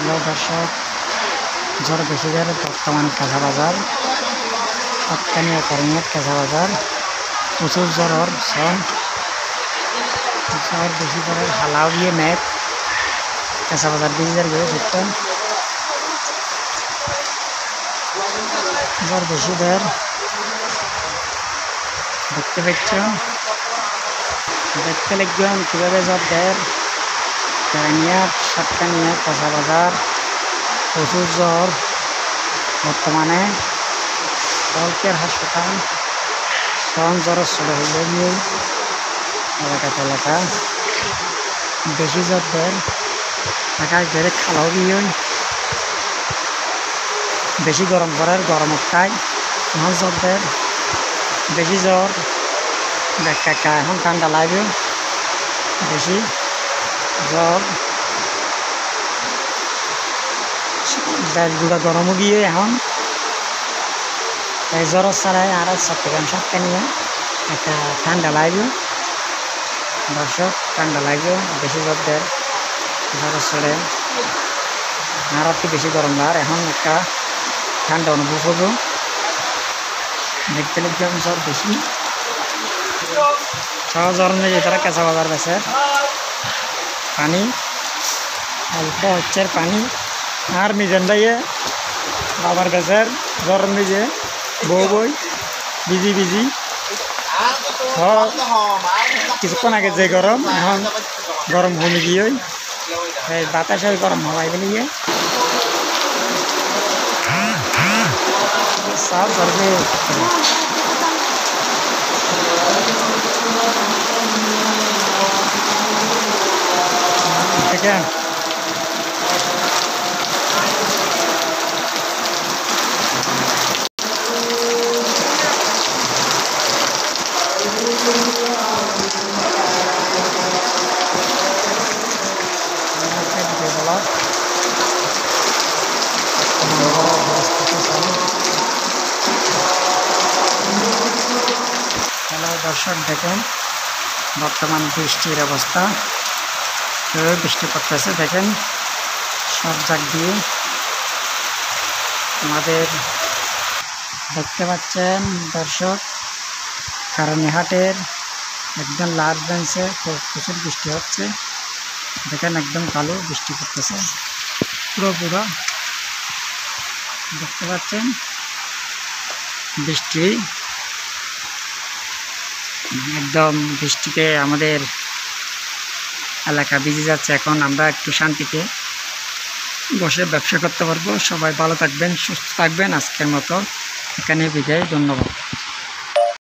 Hello দর্শক, ঝড় বেশিদের বর্তমান কাঁচা বাজার সপ্তানীয় করণীয় কাঁচা বাজার প্রচুর জ্বর ঝড় বেশি করে হালাও গিয়ে মেঘ কাঁচা বাজার বেশিদের গিয়ে দেখতেন ঝড় বেশিদের দেখতে পাচ্ছেন দেখতে লিখবেন কীভাবে জ্বর দেয় করণীয় সপ্তানীয় কাঁচা বাজার প্রচুর জ্বর বর্তমানে হেলথকেয়ার হাসপাতাল সহন জ্বরের চলে হইলে গিয়ে এলাকা বেশি জ্বর দেয় ঢাকায় গেলে খালাও গিয়ে বেশি গরম করার গরম খায় এখন জ্বর দেয় বেশি জ্বর দেখা এখন ঠান্ডা লাগবে বেশি জ্বর গুঁড়া গরমও গিয়ে এখন এই জ্বর ছাড়াই আর চট্টগ্রাম সবকে নিয়ে একটা ঠান্ডা লাগবে দর্শক ঠান্ডা লাগবে বেশি জ্বর দেয় জ্বর ছড়ে আর একটু বেশি গরম আর এখন একটা ঠান্ডা অনুভব হবো দেখতে লিখবে জ্বর বেশি সব জ্বর নিয়ে তারা কাঁচা বাজার বেছে পানি অল্প হচ্ছে পানি আর মিজান ভাইয়ে বাবার বেচার জ্বর নিজে বউ বই বিজি কিছুক্ষণ আগে যে গরম এখন গরম হয়ে গিয়ে এই বাতাসে গরম হওয়াই বলিয়ে সব গরমে ঠিক আছে হ্যালো দর্শক, দেখেন বর্তমান বৃষ্টির অবস্থা বৃষ্টি পড়তেছে দেখেন সব জায়গা দিয়ে আমাদের দেখতে পাচ্ছেন দর্শক কারণীহাটের একদম লাস্ট বেঞ্চে প্রচুর বৃষ্টি হচ্ছে দেখেন একদম কালো বৃষ্টি পড়তেছে পুরো দেখতে পাচ্ছেন বৃষ্টি একদম বৃষ্টিতে আমাদের এলাকা ভিজে যাচ্ছে। এখন আমরা একটু শান্তিতে বসে ব্যবসা করতে পারবো। সবাই ভালো থাকবেন, সুস্থ থাকবেন। আজকের মতো এখানে বিদায়, ধন্যবাদ।